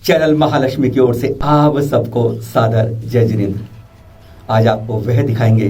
Channel Mahalakshmi की ओर से आप सबको सादर जय जिनेंद्र। आज आपको वह दिखाएंगे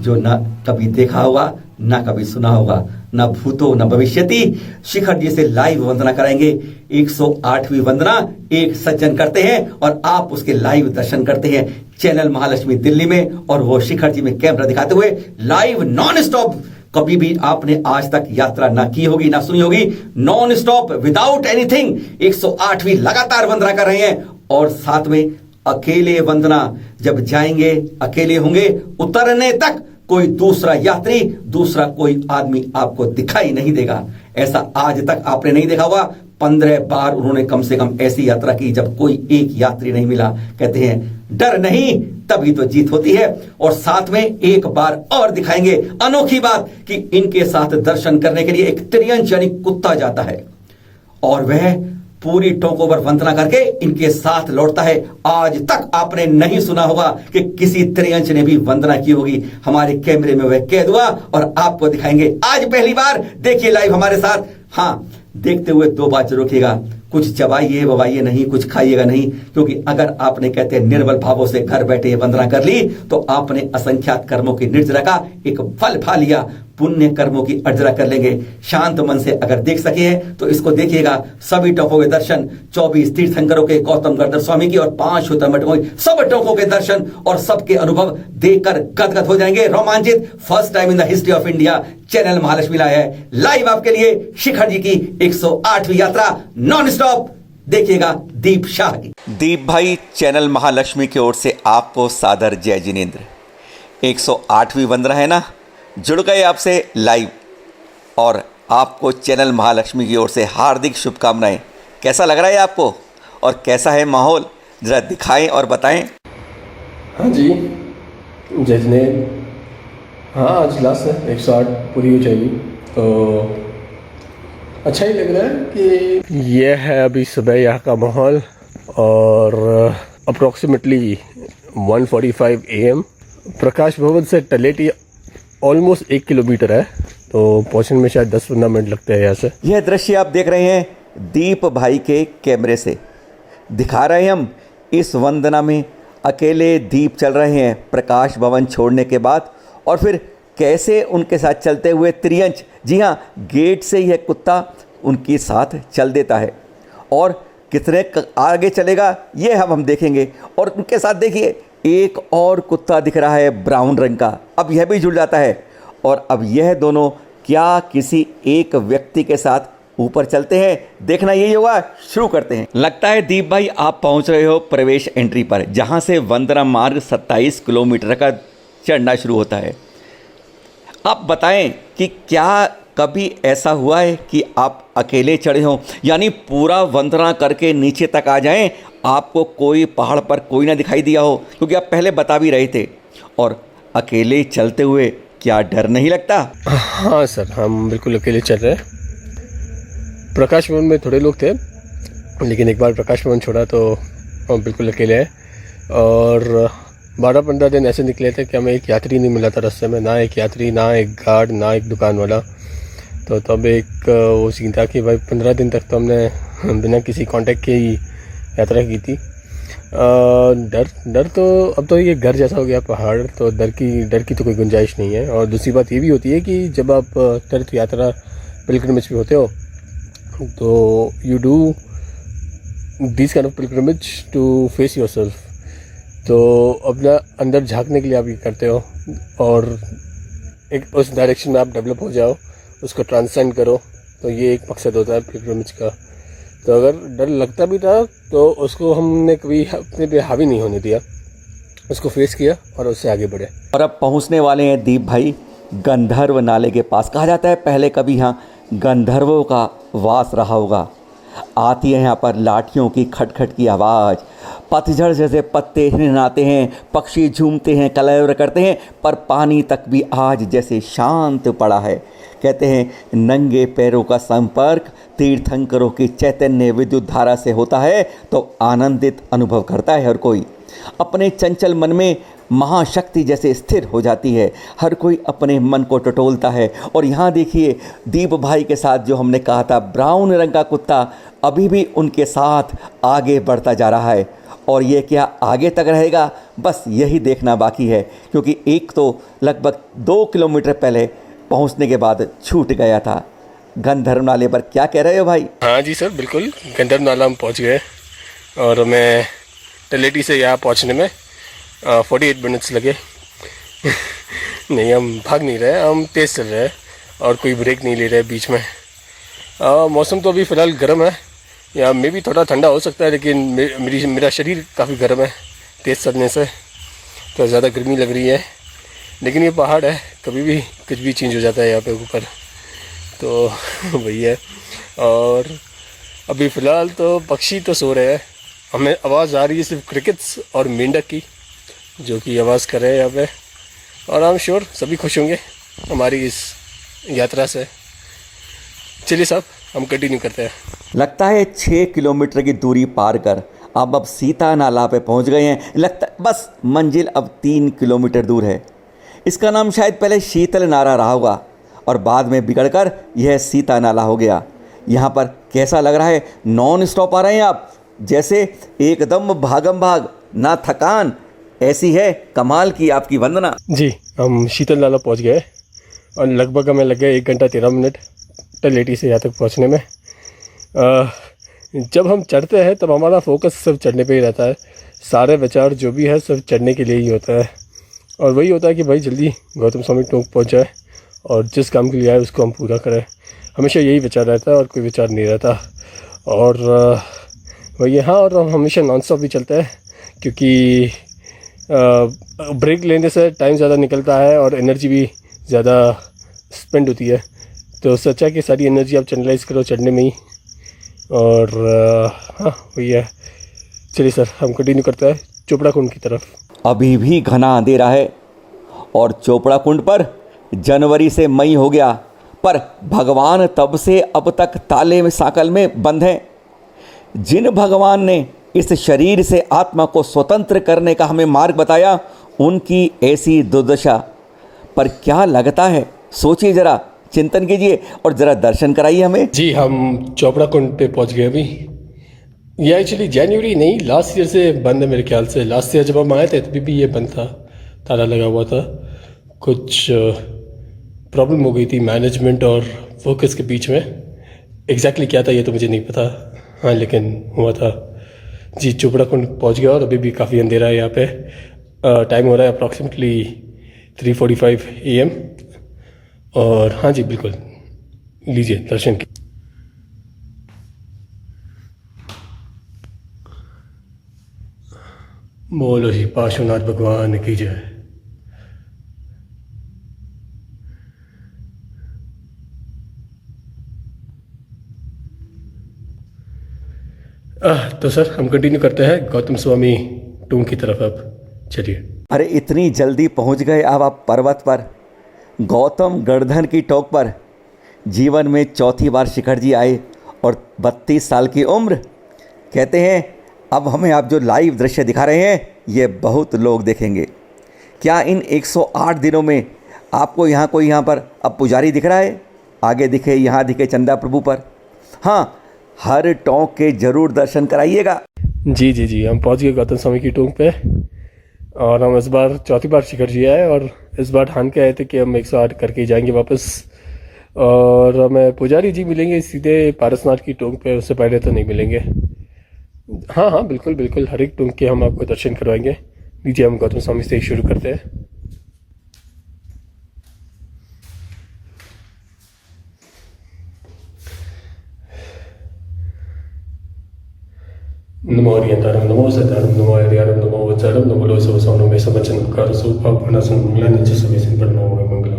जो न कभी देखा होगा, न कभी सुना होगा, न भूतो न भविष्यति। शिखर जी से लाइव वंदना कराएंगे। 108वीं वंदना एक सज्जन करते हैं और आप उसके लाइव दर्शन करते हैं चैनल महालक्ष्मी दिल्ली में, और वो शिखर जी में कैमरा दिखाते हुए लाइव नॉन स्टॉप। कभी भी आपने आज तक यात्रा ना की होगी, ना सुनी होगी, नॉन स्टॉप विदाउट एनीथिंग 108वीं लगातार वंदना कर रहे हैं। और साथ में अकेले वंदना, जब जाएंगे अकेले होंगे, उतरने तक कोई दूसरा यात्री, दूसरा कोई आदमी आपको दिखाई नहीं देगा। ऐसा आज तक आपने नहीं देखा होगा। 15 बार उन्होंने कम से कम ऐसी यात्रा की जब कोई एक यात्री नहीं मिला। कहते हैं डर नहीं तभी तो जीत होती है। और साथ में एक बार और दिखाएंगे अनोखी बात कि इनके साथ दर्शन करने के लिए एक त्रियंच यानी कुत्ता जाता है और वह पूरी टोक ओवर वंदना करके इनके साथ लौटता है। आज तक आपने नहीं सुना होगा कि किसी त्रियंच ने भी वंदना की होगी। हमारे कैमरे में वह कैद हुआ और आपको दिखाएंगे आज पहली बार। देखिए लाइव हमारे साथ। हाँ, देखते हुए 2 बात जरूर रखिएगा, कुछ चबाइए वबाइए नहीं, कुछ खाइएगा नहीं, क्योंकि अगर आपने कहते हैं निर्बल भावों से घर बैठे वंदना कर ली तो आपने असंख्यात कर्मों की निर्जरा का एक फल पा लिया। पुण्य कर्मों की अर्जरा कर लेंगे। शांत मन से अगर देख सके हैं तो इसको देखिएगा। सभी टोकों के दर्शन, 24 तीर्थंकरों के, गौतम गर्दन स्वामी की और 5 मठों के, सब टोकों के दर्शन और सबके अनुभव देखकर गदगद हो जाएंगे, रोमांचित। First time in the history of India channel Mahalakshmi लाया है लाइव आपके लिए शिखर जी की 108वीं यात्रा नॉन स्टॉप। देखिएगा दीप शाह की। दीप भाई, चैनल महालक्ष्मी की ओर से आपको सादर जय जिनेंद्र। 108वीं वंदना है ना, जुड़ गए आपसे लाइव, और आपको चैनल महालक्ष्मी की ओर से हार्दिक शुभकामनाएं। कैसा लग रहा है आपको और कैसा है माहौल, ज़रा दिखाएं और बताएं। हाँ जी, जय जिनेंद्र। हाँ, आज लास्ट है, 108 पूरी हो जाएगी तो अच्छा ही लग रहा है कि यह है अभी सुबह यहाँ का माहौल। और अप्रॉक्सीमेटली 1:45 AM। प्रकाश भवन से तलेटी ऑलमोस्ट 1 किलोमीटर है, तो पहुँचने में शायद 10-15 मिनट लगते हैं यहाँ से। यह दृश्य आप देख रहे हैं दीप भाई के कैमरे से दिखा रहे हैं हम। इस वंदना में अकेले दीप चल रहे हैं प्रकाश भवन छोड़ने के बाद, और फिर कैसे उनके साथ चलते हुए त्रियंच, जी हाँ, गेट से यह कुत्ता उनके साथ चल देता है और कितने आगे चलेगा ये हम देखेंगे। और उनके साथ देखिए एक और कुत्ता दिख रहा है ब्राउन रंग का, अब यह भी जुड़ जाता है। और अब यह दोनों क्या किसी एक व्यक्ति के साथ ऊपर चलते हैं, देखना यही होगा। शुरू करते हैं। लगता है दीप भाई आप पहुंच रहे हो प्रवेश एंट्री पर, जहां से वंदना मार्ग 27 किलोमीटर का चढ़ना शुरू होता है। आप बताएं कि क्या कभी ऐसा हुआ है कि आप अकेले चढ़े हों, यानी पूरा वंदना करके नीचे तक आ जाएं, आपको कोई पहाड़ पर कोई ना दिखाई दिया हो, क्योंकि आप पहले बता भी रहे थे। और अकेले चलते हुए क्या डर नहीं लगता? हाँ सर, हम बिल्कुल अकेले चल रहे हैं। प्रकाश भवन में थोड़े लोग थे, लेकिन एक बार प्रकाश भवन छोड़ा तो हम बिल्कुल अकेले हैं। और 12-15 दिन ऐसे निकले थे कि हमें एक यात्री नहीं मिला था रास्ते में, ना एक यात्री, ना एक गार्ड, ना एक दुकान वाला। तो तब एक वो सीन था कि भाई 15 दिन तक तो हमने बिना किसी कांटेक्ट के ही यात्रा की थी। डर तो अब तो ये घर जैसा हो गया पहाड़, तो डर की तो कोई गुंजाइश नहीं है। और दूसरी बात ये भी होती है कि जब आप तीर्थ यात्रा पिलग्रिमेज पे होते हो तो you do this kind of pilgrimage to face yourself. तो अपना अंदर झांकने के लिए आप ये करते हो और एक उस डायरेक्शन में आप डेवलप हो जाओ, उसको ट्रांसेंड करो। तो ये एक मकसद होता है पिलग्रिमेज का। तो अगर डर लगता भी था तो उसको हमने कभी अपने पे हावी नहीं होने दिया, उसको फेस किया और उससे आगे बढ़े। और अब पहुंचने वाले हैं दीप भाई गंधर्व नाले के पास। कहा जाता है पहले कभी यहाँ गंधर्वों का वास रहा होगा। आती है यहाँ पर लाठियों की खटखट की आवाज़, पतझड़ जैसे पत्ते हिलनाते हैं, पक्षी झूमते हैं, कलरव करते हैं, पर पानी तक भी आज जैसे शांत पड़ा है। कहते हैं नंगे पैरों का संपर्क तीर्थंकरों की चैतन्य विद्युत धारा से होता है तो आनंदित अनुभव करता है हर कोई। अपने चंचल मन में महाशक्ति जैसे स्थिर हो जाती है। हर कोई अपने मन को टटोलता है। और यहाँ देखिए दीप भाई के साथ जो हमने कहा था ब्राउन रंग का कुत्ता अभी भी उनके साथ आगे बढ़ता जा रहा है। और ये क्या आगे तक रहेगा, बस यही देखना बाकी है, क्योंकि एक तो लगभग 2 किलोमीटर पहले पहुंचने के बाद छूट गया था। गंधर्व नाले पर क्या कह रहे हो भाई? हाँ जी सर, बिल्कुल गंधर्व नाला हम पहुँच गए और हमें तलेटी से यहाँ पहुँचने में 48 मिनट्स लगे। नहीं, हम भाग नहीं रहे, हम तेज़ चल रहे हैं और कोई ब्रेक नहीं ले रहे बीच में। मौसम तो अभी फ़िलहाल गर्म है, या मे भी थोड़ा ठंडा हो सकता है, लेकिन मेरा शरीर काफ़ी गर्म है तेज़ चलने से, तो ज़्यादा गर्मी लग रही है। लेकिन ये पहाड़ है, कभी भी कुछ भी चेंज हो जाता है यहाँ पे ऊपर, तो वही है। और अभी फ़िलहाल तो पक्षी तो सो रहे हैं, हमें आवाज़ आ रही है सिर्फ क्रिकेट्स और मेंढक की, जो कि आवाज़ कर रहे हैं यहाँ पे। और आई एम श्योर सभी खुश होंगे हमारी इस यात्रा से। चलिए साहब, हम कंटिन्यू करते हैं। लगता है 6 किलोमीटर की दूरी पार कर अब सीता नाला पे पहुंच गए हैं। लगता बस मंजिल अब 3 किलोमीटर दूर है। इसका नाम शायद पहले शीतल नाला रहा होगा और बाद में बिगड़कर यह सीता नाला हो गया। यहाँ पर कैसा लग रहा है, नॉन स्टॉप आ रहे हैं आप, जैसे एकदम भागम भाग, ना थकान, ऐसी है कमाल की आपकी वंदना। जी, हम शीतल नाला पहुँच गए और लगभग हमें लग गए 1 घंटा 13 मिनट तलेटी से यहाँ तक पहुँचने में। जब हम चढ़ते हैं तब हमारा फोकस सब चढ़ने पे ही रहता है, सारे विचार जो भी है सब चढ़ने के लिए ही होता है। और वही होता है कि भाई जल्दी गौतम स्वामी टोंक पहुँच जाए और जिस काम के लिए आए उसको हम पूरा करें। हमेशा यही विचार रहता है और कोई विचार नहीं रहता। और वही हाँ, और हम हमेशा नॉन स्टॉप भी चलते हैं, क्योंकि ब्रेक लेने से टाइम ज़्यादा निकलता है और एनर्जी भी ज़्यादा स्पेंड होती है। तो सच है कि सारी एनर्जी आप चैनलाइज करो चढ़ने में ही। और हाँ वही है। चलिए सर, हम कंटिन्यू करते हैं चोपड़ा कुंड की तरफ। अभी भी घना अंधेरा है और चोपड़ा कुंड पर जनवरी से मई हो गया, पर भगवान तब से अब तक ताले में साकल में बंद हैं। जिन भगवान ने इस शरीर से आत्मा को स्वतंत्र करने का हमें मार्ग बताया, उनकी ऐसी दुर्दशा पर क्या लगता है, सोचिए जरा, चिंतन कीजिए और जरा दर्शन कराइए हमें। जी, हम चोपड़ा कुंड पे पहुंच गए अभी। ये एक्चुअली जनवरी नहीं, लास्ट ईयर से बंद है मेरे ख्याल से। लास्ट ईयर जब हम आए थे तभी भी ये बंद था, ताला लगा हुआ था। कुछ प्रॉब्लम हो गई थी मैनेजमेंट और फोकस के बीच में। एग्जैक्टली क्या था ये तो मुझे नहीं पता, हाँ लेकिन हुआ था। जी, चोपड़ा कुंड पहुंच गया और अभी भी काफ़ी अंधेरा है यहाँ पे। टाइम हो रहा है अप्रॉक्सीमेटली 3:45 AM। और हाँ जी बिल्कुल, लीजिए दर्शन की। बोलो जी पार्श्वनाथ भगवान की जय। तो सर हम कंटिन्यू करते हैं गौतम स्वामी टोंक की तरफ। अब चलिए। अरे इतनी जल्दी पहुंच गए अब आप पर्वत पर, गौतम गर्दन की टोक पर। जीवन में चौथी बार शिखर जी आए और 32 साल की उम्र। कहते हैं अब हमें आप जो लाइव दृश्य दिखा रहे हैं ये बहुत लोग देखेंगे। क्या इन 108 दिनों में आपको यहाँ पर अब पुजारी दिख रहा है? आगे दिखे, यहाँ दिखे चंदा प्रभु पर। हाँ, हर टोंक के जरूर दर्शन कराइएगा। जी जी जी, हम पहुँच गए गौतम स्वामी की टोंक पे और हम इस बार चौथी बार शिखर जी आए और इस बार ठान के आए थे कि हम 108 करके ही जाएंगे वापस। और हमें पुजारी जी मिलेंगे सीधे पारसनाथ की टोंक पे, उससे पहले तो नहीं मिलेंगे। हाँ हाँ बिल्कुल बिल्कुल, हर एक टोंक के हम आपको दर्शन करवाएंगे। लीजिए, हम गौतम स्वामी से ही शुरू करते हैं। नमो हरियंतारम, नमो सदारम, नमो हरियारम, नमो वज्रम, नमो लोसवसवनो में समचनकार सुभावनासन मंगलानिच समेसन पर नमो मंगलम।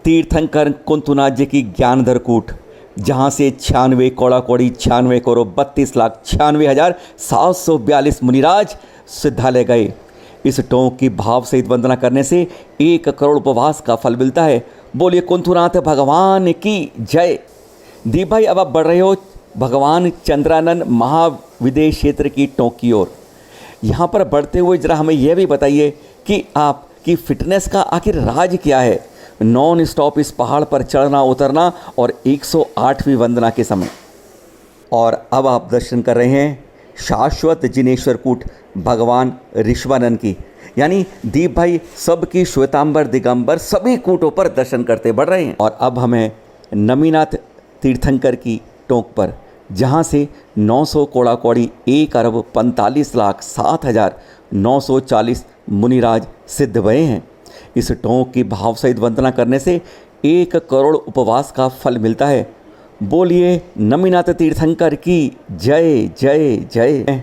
तीर्थंकर कुंतुनाथ जी की ज्ञानधर कूट, जहाँ से 96 कौड़ा कौड़ी 96 करोड़ 32,96,742 मुनिराज सिद्धालय गए। इस टोंक की भाव सहित वंदना करने से 1 करोड़ उपवास का फल मिलता है। बोलिए कुंतुनाथ भगवान की जय। दीप भाई, अब आप बढ़ रहे हो भगवान चंद्रानंद महाविदेश क्षेत्र की टोंक की ओर। यहाँ पर बढ़ते हुए ज़रा हमें यह भी बताइए कि आपकी फिटनेस का आखिर राज क्या है, नॉन स्टॉप इस पहाड़ पर चढ़ना उतरना और 108वीं वंदना के समय। और अब आप दर्शन कर रहे हैं शाश्वत जिनेश्वर कूट भगवान ऋषभानंद की, यानी दीप भाई सबकी श्वेतांबर दिगंबर सभी कूटों पर दर्शन करते बढ़ रहे हैं। और अब हमें नमीनाथ तीर्थंकर की टोंक पर, जहाँ से 900 कोड़ा कौड़ी 1,45,07,940 मुनिराज सिद्ध भये हैं। इस टोंक की भाव सहित वंदना करने से 1 करोड़ उपवास का फल मिलता है। बोलिए नमीनाथ तीर्थंकर की जय जय जय।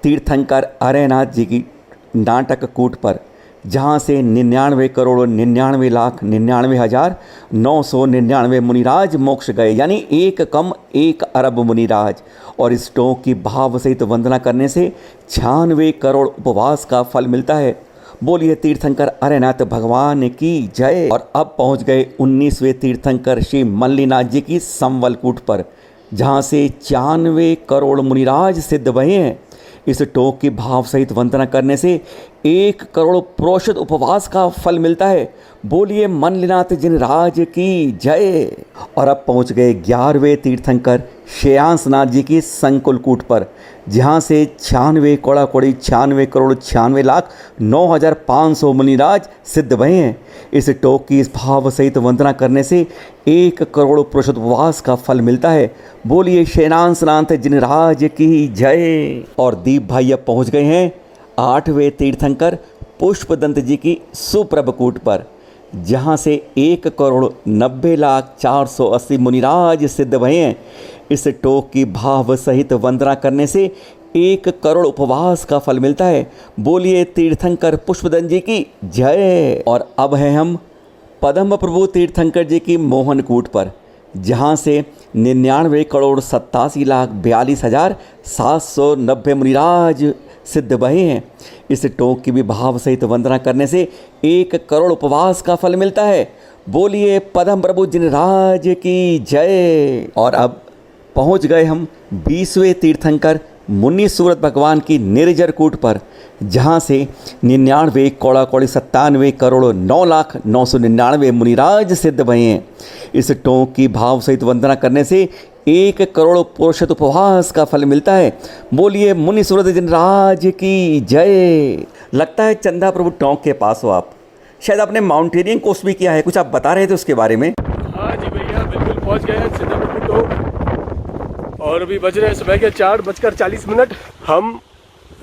तीर्थंकर अरयनाथ जी की नाटक कूट पर, जहाँ से 99 करोड़ 99 लाख 99,999 मुनिराज मोक्ष गए, यानी 1 कम 1 अरब मुनिराज। और इस टोंक की भाव सहित वंदना करने से 96 करोड़ उपवास का फल मिलता है। बोलिए तीर्थंकर अरयनाथ भगवान की जय। और अब पहुंच गए 19वें तीर्थंकर श्री मल्लीनाथ जी की संवलकूट पर, जहां से 94 करोड़ मुनिराज सिद्ध भये हैं। इस टोंक की भाव सहित वंदना करने से 1 करोड़ प्रोषित उपवास का फल मिलता है। बोलिए मल्लीनाथ जिनराज की जय। और अब पहुंच गए 11वें तीर्थंकर श्रेयांसनाथ जी की संकुलकूट पर, जहां से 96 कोड़ा कोड़ी 96 करोड़ 96 लाख 9,500 मुनिराज सिद्ध भये हैं। इस टोंक की इस भाव सहित वंदना करने से 1 करोड़ प्रोषित उपवास का फल मिलता है। बोलिए श्रेयांसनाथ जिनराज की जय। और दीप भाई अब पहुंच गए हैं 8वें तीर्थंकर पुष्पदंत जी की सुप्रभकूट पर, जहाँ से 1 करोड़ 90 लाख 480 मुनिराज सिद्ध भये हैं। इस टोंक की भाव सहित वंदना करने से 1 करोड़ उपवास का फल मिलता है। बोलिए तीर्थंकर पुष्पदंत जी की जय। और अब हैं हम पद्म प्रभु तीर्थंकर जी की मोहनकूट पर, जहाँ से 99 करोड़ 87 लाख 42,790 मुनिराज सिद्ध भये हैं। इस टोंक की भी भाव सहित वंदना करने से 1 करोड़ उपवास का फल मिलता है। बोलिए पद्म प्रभु जिनराज की जय। और अब पहुंच गए हम 20वें तीर्थंकर मुनि सूरत भगवान की निर्जर कूट पर, जहाँ से 99 कोड़ा कौड़ी 97 करोड़ 9 लाख 999 मुनिराज सिद्ध भये हैं। इस टोंक की भाव सहित वंदना करने से 1 करोड़ पुरुषोत्तम उपवास का फल मिलता है। बोलिए मुनि सूरत जिनराज की जय। लगता है चंदा प्रभु टोंक के पास हो आप, शायद आपने माउंटेनियरिंग कोर्स भी किया है, कुछ आप बता रहे थे उसके बारे में। हाँ जी भैया, बिल्कुल पहुंच गए हैं चंदा प्रभु टोंक। और अभी बज रहे हैं सुबह के 4:40। हम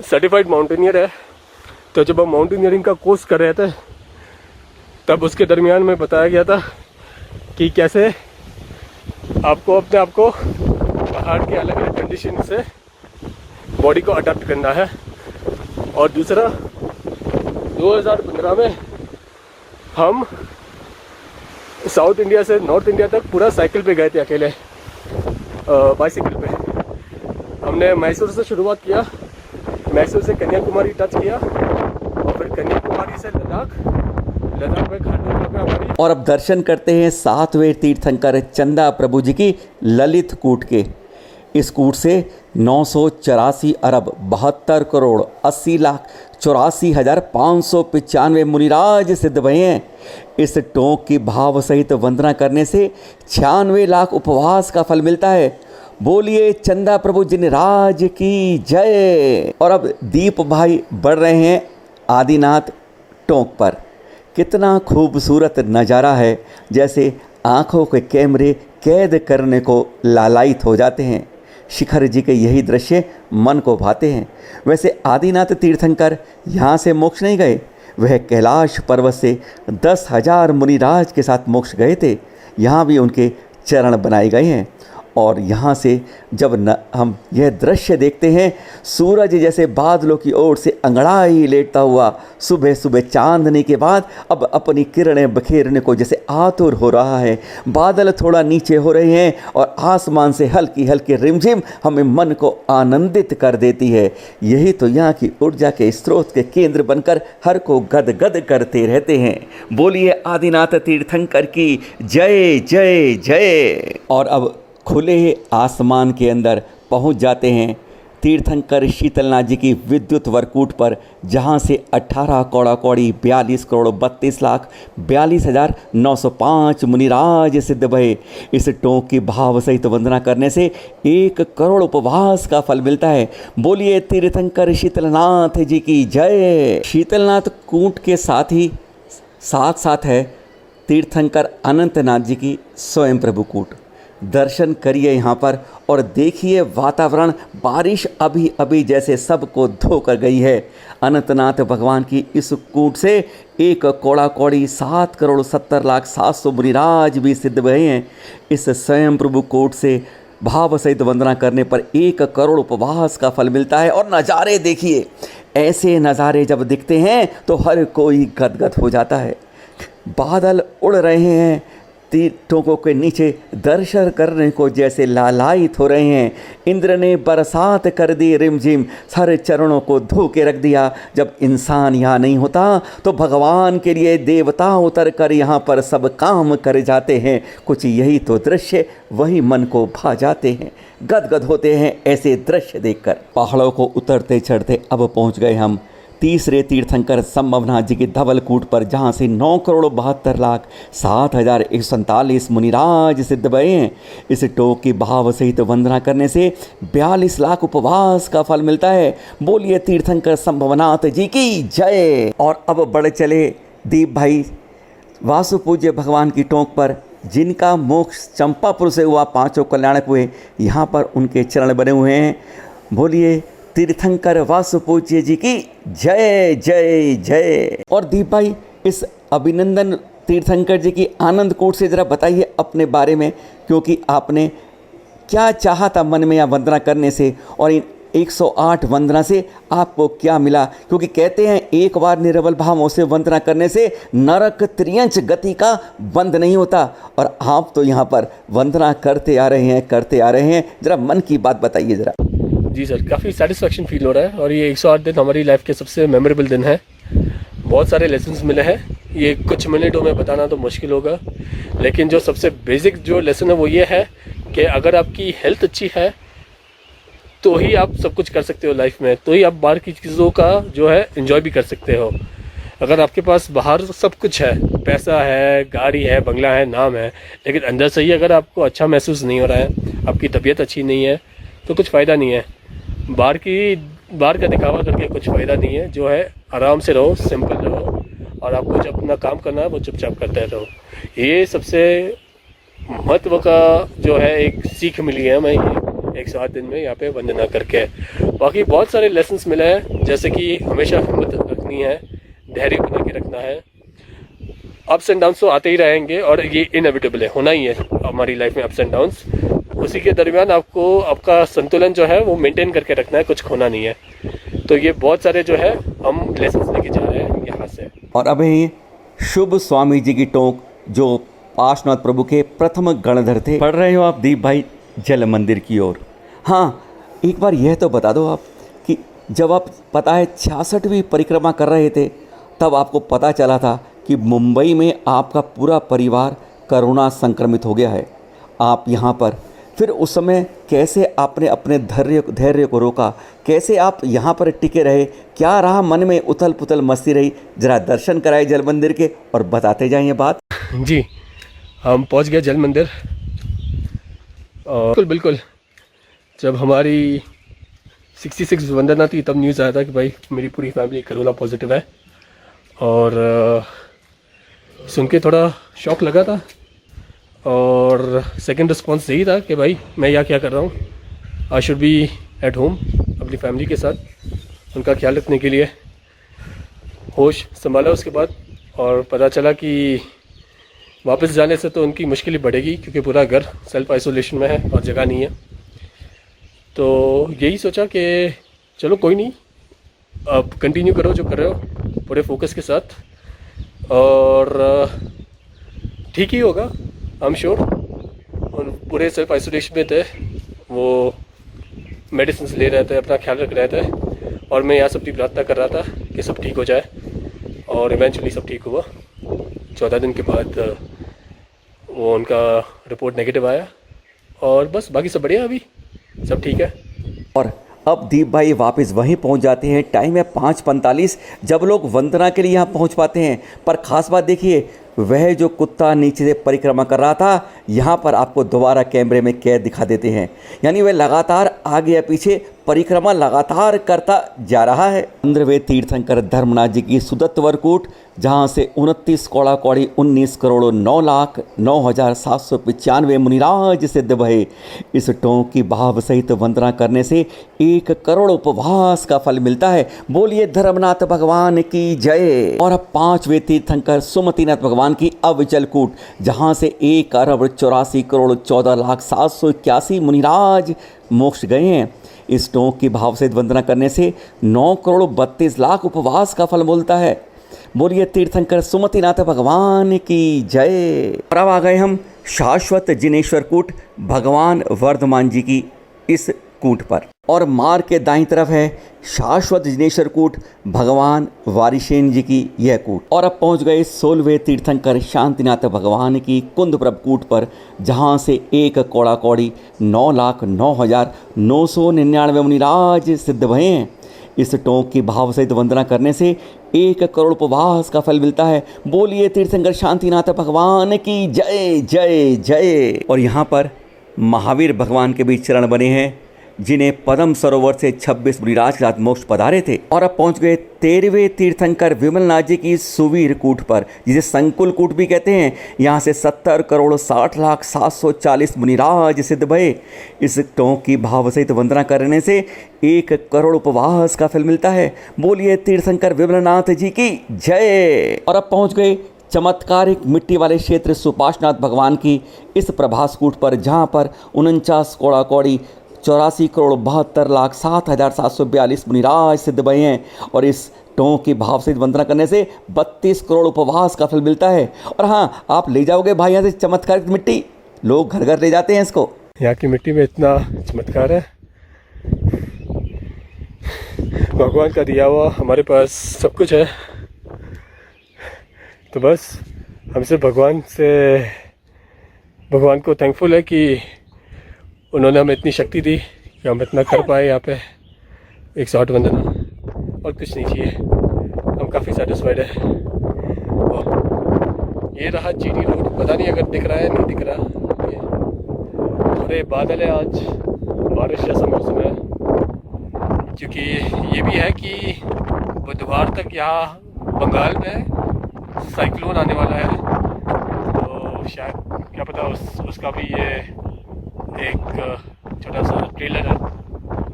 सर्टिफाइड माउंटेनियर है, तो जब हम माउंटेनियरिंग का कोर्स कर रहे थे तब उसके दरमियान में बताया गया था कि कैसे आपको अपने आप को पहाड़ के अलग अलग कंडीशन से बॉडी को अडेप्ट करना है। और दूसरा 2015 में हम साउथ इंडिया से नॉर्थ इंडिया तक पूरा साइकिल पे गए थे, अकेले बाइसिकल पे। हमने मैसूर से शुरुआत किया, मैसूर से कन्याकुमारी टच किया और फिर कन्याकुमारी से लद्दाख में खाटू में हमारी। और अब दर्शन करते हैं 7वें तीर्थंकर चंदा प्रभु जी की ललित कूट के। इस कूट से 984 अरब 72 करोड़ 80 लाख 84,595 मुनिराज सिद्ध भये हैं। इस टोंक की भाव सहित वंदना करने से 96 लाख उपवास का फल मिलता है। बोलिए चंदा प्रभु जिनराज की जय। और अब दीप भाई बढ़ रहे हैं आदिनाथ टोंक पर। कितना खूबसूरत नज़ारा है, जैसे आँखों के कैमरे कैद करने को लालायित हो जाते हैं। शिखर जी के यही दृश्य मन को भाते हैं। वैसे आदिनाथ तीर्थंकर यहाँ से मोक्ष नहीं गए, वह कैलाश पर्वत से 10,000 मुनिराज के साथ मोक्ष गए थे। यहाँ भी उनके चरण बनाए गए हैं। और यहाँ से जब हम यह दृश्य देखते हैं, सूरज जैसे बादलों की ओर से अंगड़ाई लेटता हुआ सुबह सुबह चांदनी के बाद अब अपनी किरणें बखेरने को जैसे आतुर हो रहा है। बादल थोड़ा नीचे हो रहे हैं और आसमान से हल्की हल्की रिमझिम हमें मन को आनंदित कर देती है। यही तो यहाँ की ऊर्जा के स्रोत के केंद्र बनकर हर को गदगद करते रहते हैं। बोलिए आदिनाथ तीर्थंकर की जय जय जय। और अब खुले आसमान के अंदर पहुंच जाते हैं तीर्थंकर शीतलनाथ जी की विद्युत वरकूट पर, जहां से 18 कौड़ा कौड़ी 42 करोड़ 32 लाख 42,905 मुनिराज सिद्ध भये। इस टोंक की भाव सहित वंदना करने से 1 करोड़ उपवास का फल मिलता है। बोलिए तीर्थंकर शीतलनाथ जी की जय। शीतलनाथ कूट के साथ ही साथ है तीर्थंकर अनंतनाथ जी की स्वयं प्रभु कूट। दर्शन करिए यहाँ पर और देखिए वातावरण, बारिश अभी अभी जैसे सबको धोकर गई है। अनंतनाथ भगवान की इस कूट से 1 कौड़ा कौड़ी 7 करोड़ 70 लाख 700 मुनिराज भी सिद्ध भये हैं। इस स्वयं प्रभु कूट से भाव सहित वंदना करने पर 1 करोड़ उपवास का फल मिलता है। और नज़ारे देखिए, ऐसे नज़ारे जब दिखते हैं तो हर कोई गदगद हो जाता है। बादल उड़ रहे हैं, टोकों के नीचे दर्शन करने को जैसे लालायित हो रहे हैं। इंद्र ने बरसात कर दी रिमझिम, सारे चरणों को धो के रख दिया। जब इंसान यहाँ नहीं होता तो भगवान के लिए देवता उतर कर यहाँ पर सब काम कर जाते हैं। कुछ यही तो दृश्य वही मन को भा जाते हैं, गदगद होते हैं ऐसे दृश्य देखकर। पहाड़ों को उतरते चढ़ते अब पहुँच गए हम तीसरे तीर्थंकर संभवनाथ जी के धवलकूट पर, जहाँ से 9 करोड़ 72 लाख 7,147 मुनिराज सिद्ध भये हैं। इस टोक की भाव सहित वंदना करने से 42 लाख उपवास का फल मिलता है। बोलिए तीर्थंकर संभवनाथ जी की जय। और अब बढ़ चले दीप भाई वासु पूज्य भगवान की टोक पर, जिनका मोक्ष चंपापुर से हुआ, 5 कल्याणक हुए, यहाँ पर उनके चरण बने हुए हैं। बोलिए तीर्थंकर वासु पूज्य जी की जय जय जय। और दीप भाई, इस अभिनंदन तीर्थंकर जी की आनंद कूट से ज़रा बताइए अपने बारे में, क्योंकि आपने क्या चाहा था मन में या वंदना करने से, और इन 108 वंदना से आपको क्या मिला? क्योंकि कहते हैं एक बार निरवल भावों से वंदना करने से नरक त्रियंच गति का बंद नहीं होता, और आप तो यहाँ पर वंदना करते आ रहे हैं। ज़रा मन की बात बताइए ज़रा। जी सर, काफ़ी सेटिस्फेक्शन फील हो रहा है, और ये 108 दिन हमारी लाइफ के सबसे मेमोरेबल दिन है। बहुत सारे लेसन्स मिले हैं, ये कुछ मिनटों में बताना तो मुश्किल होगा, लेकिन जो सबसे बेसिक जो लेसन है वो ये है कि अगर आपकी हेल्थ अच्छी है तो ही आप सब कुछ कर सकते हो लाइफ में, तो ही आप बाहर की चीज़ों का जो है एंजॉय भी कर सकते हो। अगर आपके पास बाहर सब कुछ है, पैसा है, गाड़ी है, बंगला है, नाम है, लेकिन अंदर से ही अगर आपको अच्छा महसूस नहीं हो रहा है, आपकी तबीयत अच्छी नहीं है, तो कुछ फ़ायदा नहीं है। बाहर का दिखावा करके कुछ फ़ायदा नहीं है। जो है आराम से रहो, सिंपल रहो, और आपको जब अपना काम करना है वो चुपचाप करते रहो। ये सबसे महत्व का जो है एक सीख मिली है हमें ये 108 दिन में यहाँ पे वंदना करके। बाकी बहुत सारे लेसन्स मिले हैं, जैसे कि हमेशा हिम्मत रखनी है, धैर्य बना के रखना है। अप्स एंड डाउन्स तो आते ही रहेंगे, और ये इनएविटेबल है, होना ही है हमारी लाइफ में अप्स एंड डाउन्स। उसी के दरमियान आपको आपका संतुलन जो है वो मेंटेन करके रखना है, कुछ खोना नहीं है। तो ये बहुत सारे जो है हम लेसन्स लेके जा रहे हैं यहाँ से। और अभी शुभ स्वामी जी की टोक, जो पार्श्वनाथ प्रभु के प्रथम गणधर थे, पढ़ रहे हो आप दीप भाई जल मंदिर की ओर। हाँ, एक बार यह तो बता दो आप कि जब आप पता है 66वीं परिक्रमा कर रहे थे, तब आपको पता चला था कि मुंबई में आपका पूरा परिवार कोरोना संक्रमित हो गया है। आप यहाँ पर फिर उस समय कैसे आपने अपने धैर्य को रोका, कैसे आप यहाँ पर टिके रहे, क्या रहा मन में उथल पुथल मस्ती रही? जरा दर्शन कराए जल मंदिर के और बताते जाएं ये बात। जी, हम पहुँच गए जल मंदिर, और बिल्कुल जब हमारी 66 वंदना थी तब न्यूज़ आया था कि भाई मेरी पूरी फैमिली कोरोना पॉजिटिव है, और सुन के थोड़ा शॉक लगा था। और सेकंड रिस्पॉन्स यही था कि भाई मैं यहाँ क्या कर रहा हूँ, I should be at home अपनी फैमिली के साथ, उनका ख्याल रखने के लिए। होश संभाला उसके बाद, और पता चला कि वापस जाने से तो उनकी मुश्किल ही बढ़ेगी, क्योंकि पूरा घर सेल्फ आइसोलेशन में है और जगह नहीं है। तो यही सोचा कि चलो कोई नहीं, अब कंटिन्यू करो जो कर रहे हो पूरे फोकस के साथ, और ठीक ही होगा, आई एम श्योर। और पूरे सेल्फ आइसोलेशन में थे, वो मेडिसिन ले रहे थे, अपना ख्याल रख रहे थे, और मैं यहाँ सबकी प्रार्थना कर रहा था कि सब ठीक हो जाए, और इवेंचुअली सब ठीक हुआ। 14 दिन के बाद वो उनका रिपोर्ट नेगेटिव आया, और बस बाकी सब बढ़िया, अभी सब ठीक है। और अब दीप भाई वापस वहीं पहुंच जाते हैं। टाइम है 5:45 जब लोग वंदना के लिए यहाँ पहुंच पाते हैं। पर ख़ास बात देखिए, वह जो कुत्ता नीचे से परिक्रमा कर रहा था, यहाँ पर आपको दोबारा कैमरे में कैद दिखा देते हैं। यानी वह लगातार आगे या पीछे परिक्रमा लगातार करता जा रहा है। 15वें तीर्थंकर धर्मनाथ जी की सुदत्त वरकूट, जहाँ से 29 कौड़ा कौड़ी 19 करोड़ 9,09,795 मुनिराज सिद्ध भये। इस टोंक की भाव सहित वंदना करने से 1 करोड़ उपवास का फल मिलता है। बोलिए धर्मनाथ भगवान की जय। और अब 5वें तीर्थंकर सुमतिनाथ भगवान की अविचल कूट, जहाँ से 1 अरब 84 करोड़ 14,781 मुनिराज मोक्ष गए हैं। इस टोंक की भाव सहित वंदना करने से 9 करोड़ 32 लाख उपवास का फल मिलता है। बोलिए तीर्थंकर सुमतिनाथ भगवान की जय। और अब आ गए हम शाश्वत जिनेश्वर कूट भगवान वर्धमान जी की इस कूट पर, और मार्ग के दाईं तरफ है शाश्वत जिनेश्वर कूट भगवान वारिशेन जी की यह कूट। और अब पहुंच गए 16वें तीर्थंकर शांतिनाथ भगवान की कुंदप्रभ कूट पर, जहां से 1 कौड़ा कौड़ी 9,09,999 मुनिराज सिद्ध भये हैं। इस टोंक की भाव सहित वंदना करने से 1 करोड़ उपवास का फल मिलता है। बोलिए तीर्थंकर शांतिनाथ भगवान की जय जय जय। और यहाँ पर महावीर भगवान के भी चरण बने हैं, जिन्हें पद्म सरोवर से 26 मुनिराज के साथ मोक्ष पधारे थे। और अब पहुंच गए 13वें तीर्थंकर विमलनाथ जी की सुवीर कूट पर, जिसे संकुल कूट भी कहते हैं। यहाँ से 70 करोड़ 60 लाख 740 मुनिराज सिद्ध भये। इस टोंक की भाव सहित वंदना करने से 1 करोड़ उपवास का फल मिलता है। बोलिए तीर्थंकर विमलनाथ जी की जय। और अब पहुँच गए चमत्कारिक मिट्टी वाले क्षेत्र सुपाशनाथ भगवान की इस प्रभास कूट पर, जहाँ पर 49 कौड़ा कौड़ी 84 करोड़ 72 लाख 7,742 मुनिराज सिद्ध भये हैं। और इस टोंक की भाव से वंदना करने से 32 करोड़ उपवास का फल मिलता है। और हाँ, आप ले जाओगे भाई यहाँ से चमत्कारिक मिट्टी, लोग घर घर ले जाते हैं इसको। यहाँ की मिट्टी में इतना चमत्कार है, भगवान का दिया हुआ हमारे पास सब कुछ है। तो बस हम सिर्फ भगवान को थैंकफुल है कि उन्होंने हमें इतनी शक्ति दी कि हम इतना कर पाए यहाँ पे 108 वंदना, और कुछ नहीं चाहिए। हम काफ़ी सेटिस्फाइड है। और ये रहा जीटी रोड, पता नहीं अगर दिख रहा है नहीं दिख रहा, थोड़े बादल है, आज बारिश जैसा मौसम है। क्योंकि ये भी है कि बुधवार तक यहाँ बंगाल में साइक्लोन आने वाला है, तो शायद क्या पता उसका भी ये एक छोटा सा ट्रेलर है,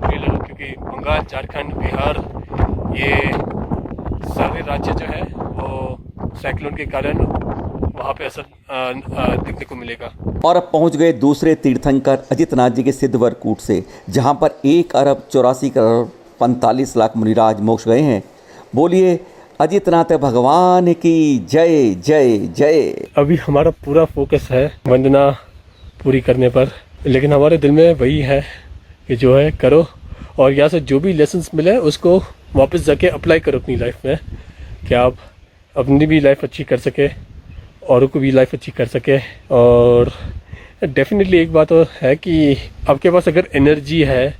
क्योंकि बंगाल, झारखंड, बिहार, ये सारे राज्य जो है वो साइक्लोन के कारण वहाँ पे असर देखने को मिलेगा। और अब पहुँच गए दूसरे तीर्थंकर अजितनाथ जी के सिद्धवर कूट से, जहाँ पर 1 अरब 84 करोड़ 45 लाख मुनिराज मोक्ष गए हैं। बोलिए अजितनाथ भगवान की जय जय जय। अभी हमारा पूरा फोकस है वंदना पूरी करने पर, लेकिन हमारे दिल में वही है कि जो है करो, और यहाँ से जो भी लेसन्स मिले उसको वापस जाके अप्लाई करो अपनी लाइफ में, कि आप अपनी भी लाइफ अच्छी कर सके, औरों को भी लाइफ अच्छी कर सके। और डेफिनेटली एक बात और है कि आपके पास अगर एनर्जी है,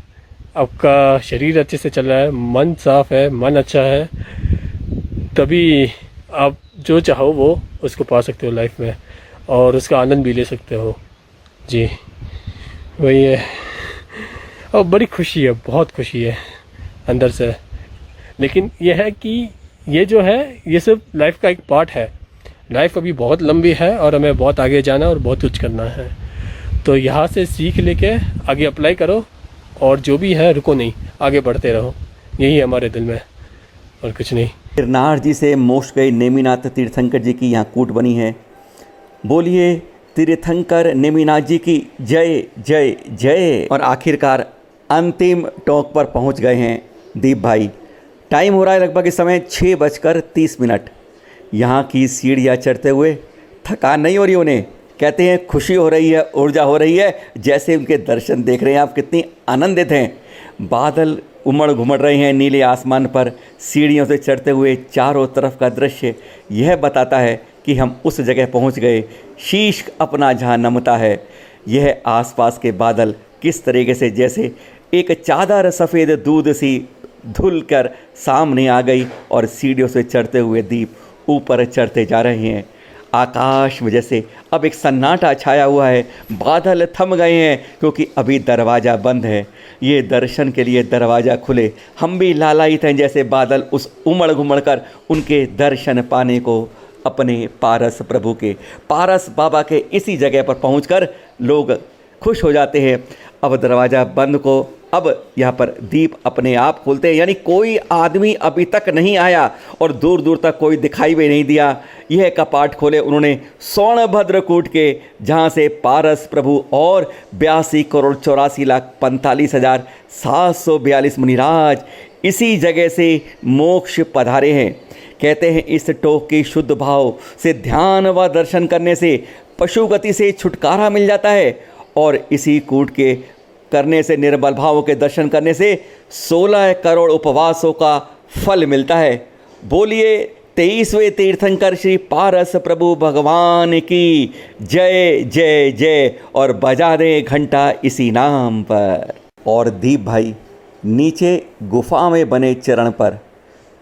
आपका शरीर अच्छे से चल रहा है, मन साफ है, मन अच्छा है, तभी आप जो चाहो वो उसको पा सकते हो लाइफ में, और उसका आनंद भी ले सकते हो। जी वही है। और बड़ी खुशी है, बहुत खुशी है अंदर से। लेकिन ये है कि ये जो है ये सिर्फ लाइफ का एक पार्ट है। लाइफ अभी बहुत लंबी है और हमें बहुत आगे जाना और बहुत कुछ करना है। तो यहाँ से सीख लेके आगे अप्लाई करो, और जो भी है रुको नहीं, आगे बढ़ते रहो। यही है हमारे दिल में, और कुछ नहीं। गिरनार जी से मोक्ष गए नेमिनाथ तीर्थंकर जी की यहाँ कूट बनी है। बोलिए तीर्थंकर नेमिनाथ जी की जय जय जय। और आखिरकार अंतिम टोंक पर पहुँच गए हैं दीप भाई। टाइम हो रहा है लगभग इस समय 6:30। यहाँ की सीढ़ियाँ चढ़ते हुए थकान नहीं हो रही उन्हें, कहते हैं खुशी हो रही है, ऊर्जा हो रही है। जैसे उनके दर्शन देख रहे हैं आप, कितनी आनंदित हैं। बादल उमड़ घुमड़ रहे हैं नीले आसमान पर, सीढ़ियों से चढ़ते हुए चारों तरफ का दृश्य यह बताता है कि हम उस जगह पहुंच गए, शीश अपना जहां नमता है। यह आसपास के बादल किस तरीके से जैसे एक चादर सफ़ेद दूध सी धुल कर सामने आ गई और सीढ़ियों से चढ़ते हुए दीप ऊपर चढ़ते जा रहे हैं। आकाश में जैसे अब एक सन्नाटा छाया हुआ है, बादल थम गए हैं क्योंकि अभी दरवाज़ा बंद है। ये दर्शन के लिए दरवाज़ा खुले, हम भी लालायित हैं जैसे बादल उस उमड़ घुमड़ कर उनके दर्शन पाने को। अपने पारस प्रभु के, पारस बाबा के इसी जगह पर पहुंचकर लोग खुश हो जाते हैं। अब दरवाज़ा बंद को अब यहाँ पर दीप अपने आप खुलते हैं, यानी कोई आदमी अभी तक नहीं आया और दूर दूर तक कोई दिखाई भी नहीं दिया। यह कपाट खोले उन्होंने सोनभद्रकूट के, जहाँ से पारस प्रभु और 82,84,45,742 मुनिराज इसी जगह से मोक्ष पधारे हैं। कहते हैं इस टोक की शुद्ध भाव से ध्यान व दर्शन करने से पशु गति से छुटकारा मिल जाता है और इसी कूट के करने से, निर्मल भावों के दर्शन करने से 16 करोड़ उपवासों का फल मिलता है। बोलिए 23वें तीर्थंकर श्री पारस प्रभु भगवान की जय जय जय और बजा दें घंटा इसी नाम पर। और दीप भाई नीचे गुफा में बने चरण पर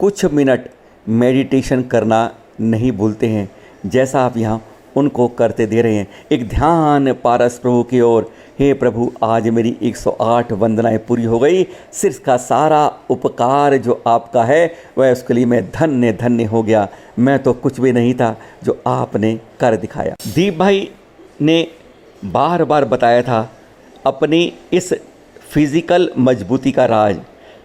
कुछ मिनट मेडिटेशन करना नहीं भूलते हैं, जैसा आप यहाँ उनको करते दे रहे हैं। एक ध्यान पारस प्रभु की ओर। हे प्रभु, आज मेरी 108 वंदनाएं पूरी हो गई। सिर्फ का सारा उपकार जो आपका है वह उसके लिए मैं धन्य धन्य हो गया। मैं तो कुछ भी नहीं था जो आपने कर दिखाया। दीप भाई ने बार बार बताया था अपनी इस फिज़िकल मजबूती का राज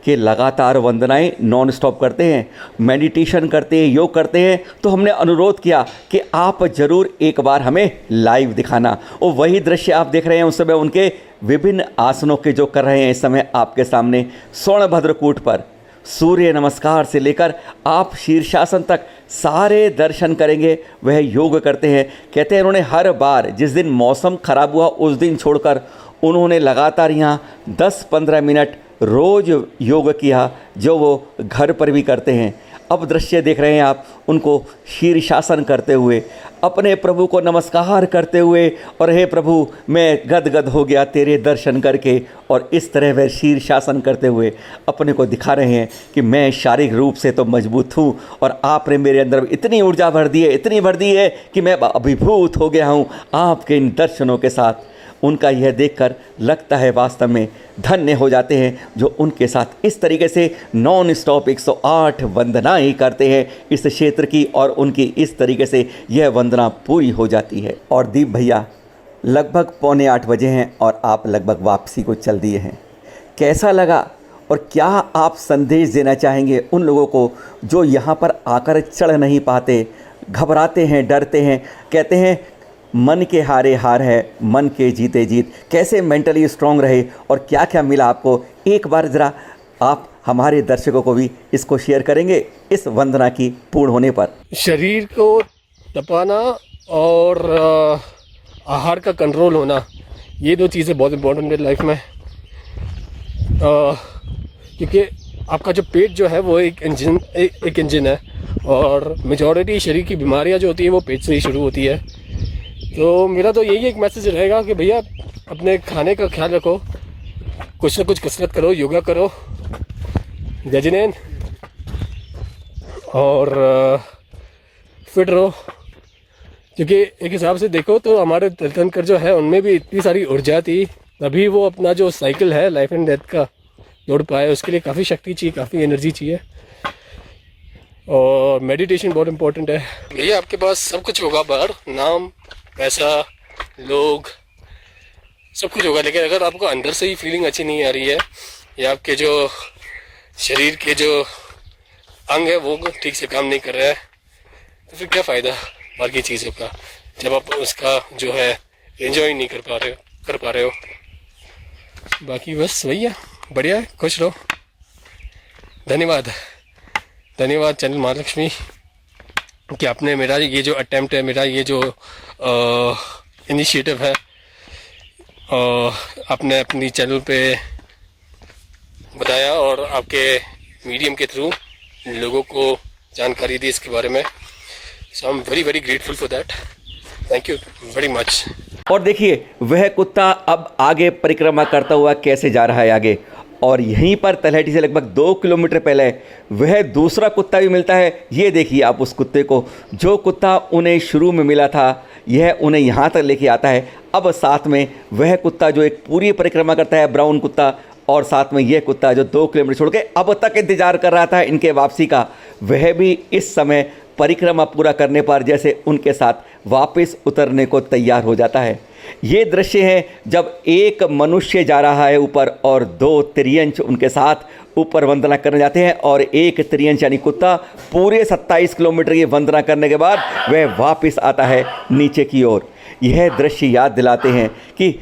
कि लगातार वंदनाएं नॉन स्टॉप करते हैं, मेडिटेशन करते हैं, योग करते हैं। तो हमने अनुरोध किया कि आप ज़रूर एक बार हमें लाइव दिखाना। और वही दृश्य आप देख रहे हैं उस समय उनके विभिन्न आसनों के जो कर रहे हैं इस समय आपके सामने सोनभद्रकूट पर। सूर्य नमस्कार से लेकर आप शीर्षासन तक सारे दर्शन करेंगे। वह योग करते हैं। कहते हैं उन्होंने हर बार जिस दिन मौसम ख़राब हुआ उस दिन छोड़कर उन्होंने लगातार यहाँ 10-15 मिनट रोज़ योग किया, जो वो घर पर भी करते हैं। अब दृश्य देख रहे हैं आप उनको शीर्षासन करते हुए, अपने प्रभु को नमस्कार करते हुए, और हे प्रभु मैं गदगद हो गया तेरे दर्शन करके। और इस तरह वह शीर्षासन करते हुए अपने को दिखा रहे हैं कि मैं शारीरिक रूप से तो मजबूत हूँ और आपने मेरे अंदर इतनी ऊर्जा भर दी है, इतनी भर दी है कि मैं अभिभूत हो गया हूँ आपके इन दर्शनों के साथ। उनका यह देखकर लगता है वास्तव में धन्य हो जाते हैं जो उनके साथ इस तरीके से नॉन स्टॉप 108 वंदनाएं करते हैं इस क्षेत्र की, और उनकी इस तरीके से यह वंदना पूरी हो जाती है। और दीप भैया लगभग 7:45 बजे हैं और आप लगभग वापसी को चल दिए हैं। कैसा लगा और क्या आप संदेश देना चाहेंगे उन लोगों को जो यहाँ पर आकर चढ़ नहीं पाते, घबराते हैं, डरते हैं, कहते हैं मन के हारे हार है, मन के जीते जीत। कैसे मेंटली स्ट्रांग रहे और क्या क्या मिला आपको, एक बार ज़रा आप हमारे दर्शकों को भी इसको शेयर करेंगे इस वंदना की पूर्ण होने पर। शरीर को तपाना और आहार का कंट्रोल होना, ये दो चीज़ें बहुत इम्पोर्टेंट है लाइफ में। क्योंकि आपका जो पेट जो है वो एक इंजन है, और मेजॉरिटी शरीर की बीमारियां जो होती है वो पेट से ही शुरू होती है। तो मेरा तो यही एक मैसेज रहेगा कि भैया अपने खाने का ख्याल रखो, कुछ ना कुछ कसरत करो, योगा करो, जय जिनेन, और फिट रहो। क्योंकि एक हिसाब से देखो तो हमारे तीर्थंकर जो है उनमें भी इतनी सारी ऊर्जा थी, तभी वो अपना जो साइकिल है लाइफ एंड डेथ का दौड़ पाए। उसके लिए काफ़ी शक्ति चाहिए, काफ़ी एनर्जी चाहिए, और मेडिटेशन बहुत इम्पोर्टेंट है। भैया आपके पास सब कुछ होगा, बाहर नाम, पैसा, लोग, सब कुछ होगा, लेकिन अगर आपको अंदर से ही फीलिंग अच्छी नहीं आ रही है या आपके जो शरीर के जो अंग है वो ठीक से काम नहीं कर रहा है, तो फिर क्या फ़ायदा बाकी चीज़ों का, जब आप उसका जो है एंजॉय नहीं कर पा रहे हो। बाकी बस वही है, बढ़िया है, खुश रहो। धन्यवाद चैनल महालक्ष्मी कि आपने मेरा ये जो अटेम्प्ट है, मेरा ये जो इनिशिएटिव है, आपने अपनी चैनल पे बताया और आपके मीडियम के थ्रू लोगों को जानकारी दी इसके बारे में। So I am very very grateful for that. Thank you very much. और देखिए वह कुत्ता अब आगे परिक्रमा करता हुआ कैसे जा रहा है आगे, और यहीं पर तलहटी से लगभग 2 किलोमीटर पहले वह दूसरा कुत्ता भी मिलता है। ये देखिए आप उस कुत्ते को, जो कुत्ता उन्हें शुरू में मिला था यह उन्हें यहाँ तक लेके आता है। अब साथ में वह कुत्ता जो एक पूरी परिक्रमा करता है, ब्राउन कुत्ता, और साथ में यह कुत्ता जो 2 किलोमीटर छोड़ के अब तक इंतजार कर रहा था इनके वापसी का, वह भी इस समय परिक्रमा पूरा करने पर जैसे उनके साथ वापस उतरने को तैयार हो जाता है। ये दृश्य है जब एक मनुष्य जा रहा है ऊपर और 2 तिर्यंच उनके साथ ऊपर वंदना करने जाते हैं, और एक तिर्यंच यानी कुत्ता पूरे 27 किलोमीटर की वंदना करने के बाद वह वापस आता है नीचे की ओर। यह दृश्य याद दिलाते हैं कि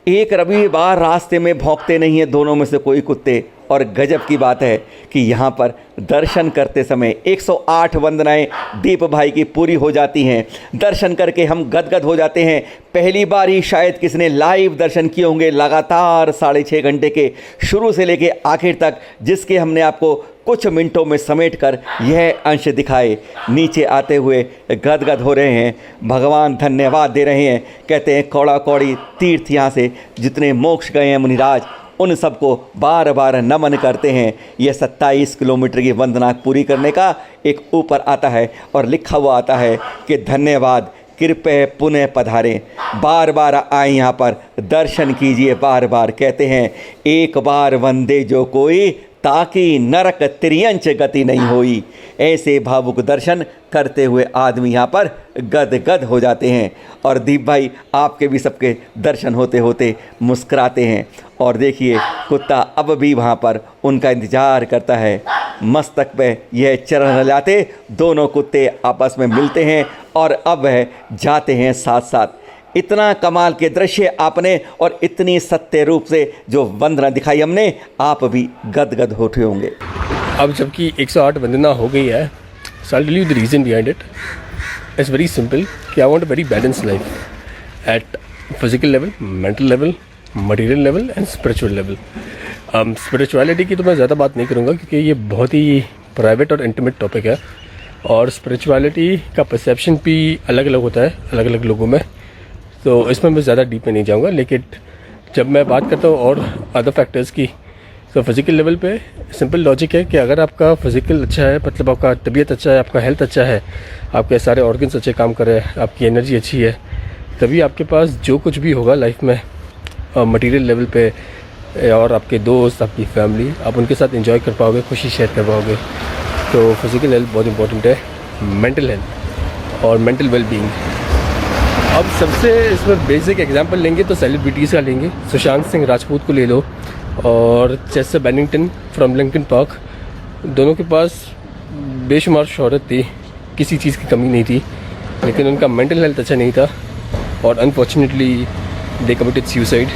एक रविवार रास्ते में भौंकते नहीं हैं दोनों में से कोई कुत्ते। और गजब की बात है कि यहाँ पर दर्शन करते समय 108 वंदनाएं दीप भाई की पूरी हो जाती हैं। दर्शन करके हम गदगद हो जाते हैं। पहली बार ही शायद किसी ने लाइव दर्शन किए होंगे, लगातार 6.5 घंटे के शुरू से लेके आखिर तक, जिसके हमने आपको कुछ मिनटों में समेट कर यह अंश दिखाए। नीचे आते हुए गदगद हो रहे हैं, भगवान धन्यवाद दे रहे हैं। कहते हैं कौड़ा कौड़ी तीर्थ यहाँ से जितने मोक्ष गए हैं मुनिराज, उन सबको बार बार नमन करते हैं। यह 27 किलोमीटर की वंदना पूरी करने का एक ऊपर आता है और लिखा हुआ आता है कि धन्यवाद, कृपया पुनः पधारें, बार बार आए यहाँ पर दर्शन कीजिए। बार बार कहते हैं एक बार वंदे जो कोई, ताकि नरक तिर्यंच गति नहीं होई। ऐसे भावुक दर्शन करते हुए आदमी यहाँ पर गदगद हो जाते हैं। और दीप भाई आपके भी सबके दर्शन होते होते मुस्कुराते हैं। और देखिए कुत्ता अब भी वहाँ पर उनका इंतज़ार करता है। मस्तक पे यह चरण हिलाते दोनों कुत्ते आपस में मिलते हैं और अब वह जाते हैं साथ साथ। इतना कमाल के दृश्य आपने और इतनी सत्य रूप से जो वंदना दिखाई हमने, आप भी गदगद हो उठे होंगे। अब जबकि 108 वंदना हो गई है, so I'll tell you the reason behind it. It's very simple कि I want a very balanced life at physical level, mental level, material level and spiritual level. Spirituality की तो मैं ज़्यादा बात नहीं करूँगा क्योंकि ये बहुत ही प्राइवेट और इंटीमेट टॉपिक है, और स्पिरिचुअलिटी का परसेप्शन भी अलग अलग होता है अलग अलग लोगों में, तो इसमें मैं ज़्यादा डीप में नहीं जाऊँगा। लेकिन जब मैं बात करता हूँ और अदर फैक्टर्स की, तो फिज़िकल लेवल पे सिंपल लॉजिक है कि अगर आपका फिज़िकल अच्छा है, मतलब आपका तबीयत अच्छा है, आपका हेल्थ अच्छा है, आपके सारे ऑर्गन्स अच्छे काम कर रहे हैं, आपकी एनर्जी अच्छी है, तभी आपके पास जो कुछ भी होगा लाइफ में मटेरियल लेवल पे, और आपके दोस्त, आपकी फैमिली, आप उनके साथ एंजॉय कर पाओगे, खुशी शेयर कर पाओगे। तो फिज़िकल हेल्थ बहुत इंपॉर्टेंट है, मेंटल हेल्थ और मेंटल वेलबींग। अब सबसे इसमें बेसिक एग्जांपल लेंगे तो सेलिब्रिटीज़ का लेंगे। सुशांत सिंह राजपूत को ले लो और Chester Bennington from Lincoln park, दोनों के पास बेशुमार शोहरत थी, किसी चीज़ की कमी नहीं थी, लेकिन उनका मेंटल हेल्थ अच्छा नहीं था और अनफॉर्चुनेटली दे कमिटेड सुसाइड।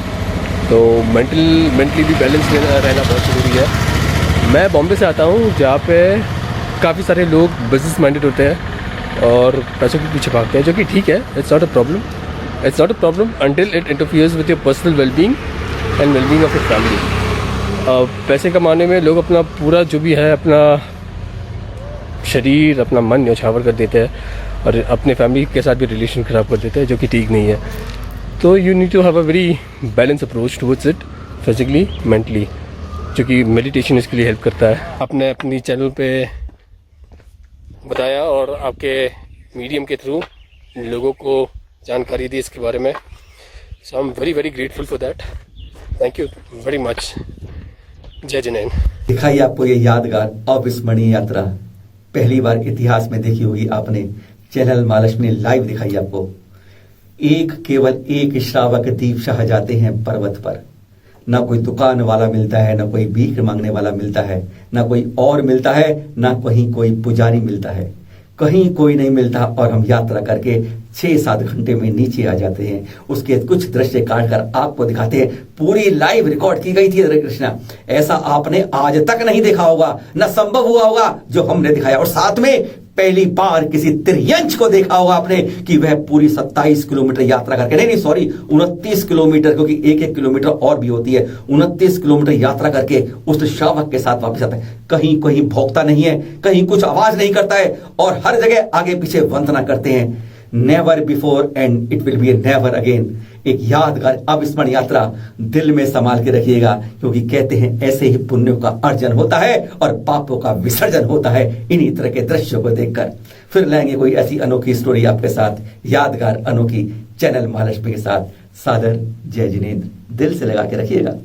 तो मेंटली भी बैलेंस रहना बहुत ज़रूरी है। मैं बॉम्बे से आता हूँ जहाँ पे काफ़ी सारे लोग बिजनेस माइंडेड होते हैं और पैसों के पीछे भागते हैं, जो कि ठीक है, it's not a problem until it interferes with your personal wellbeing and wellbeing of your family. पैसे कमाने में लोग अपना पूरा जो भी है, अपना शरीर, अपना मन न्यौछावर कर देते हैं और अपने फैमिली के साथ भी रिलेशन ख़राब कर देते हैं, जो कि ठीक नहीं है। तो you need to have a very balance approach towards it, physically, mentally, जो कि मेडिटेशन इसके लिए हेल्प करता है। आपने अपनी चैनल पे बताया और आपके मीडियम के थ्रू लोगों को जानकारी दी इसके बारे में, so I am very very grateful for that. Thank you very much. Jai Jinendra. दिखाई आपको ये यादगार अविस्मरणीय यात्रा, पहली बार इतिहास में देखी होगी आपने, चैनल महालक्ष्मी लाइव दिखाई आपको। केवल एक श्रावक दीप शाह जाते हैं पर्वत पर, ना कोई दुकान वाला मिलता है, ना कोई भीख मांगने वाला मिलता है, ना कोई और मिलता है, ना कहीं कोई पुजारी मिलता है, कहीं कोई नहीं मिलता। और हम यात्रा करके 6-7 घंटे में नीचे आ जाते हैं। उसके कुछ दृश्य काटकर आपको दिखाते हैं। पूरी लाइव रिकॉर्ड की गई थी हरे कृष्णा, ऐसा आपने आज तक नहीं देखा होगा, ना संभव हुआ होगा जो हमने दिखाया। और साथ में पहली बार किसी तिर्यंच को देखा होगा आपने कि वह पूरी 27 किलोमीटर यात्रा करके, नहीं सॉरी 29 किलोमीटर, क्योंकि 1-1 किलोमीटर और भी होती है, 29 किलोमीटर यात्रा करके उस शावक के साथ वापस आता है। कहीं कहीं भौंकता नहीं है, कहीं कुछ आवाज नहीं करता है, और हर जगह आगे पीछे वंदना करते हैं। Never before and it will be never again. एक यादगार अविस्मरणीय यात्रा दिल में संभाल के रखिएगा, क्योंकि कहते हैं ऐसे ही पुण्यों का अर्जन होता है और पापों का विसर्जन होता है इन्हीं तरह के दृश्यों को देखकर। फिर लाएंगे कोई ऐसी अनोखी स्टोरी आपके साथ, यादगार अनोखी, चैनल महालक्ष्मी के साथ। सादर जय जिनेंद्र, दिल से लगा के रखिएगा।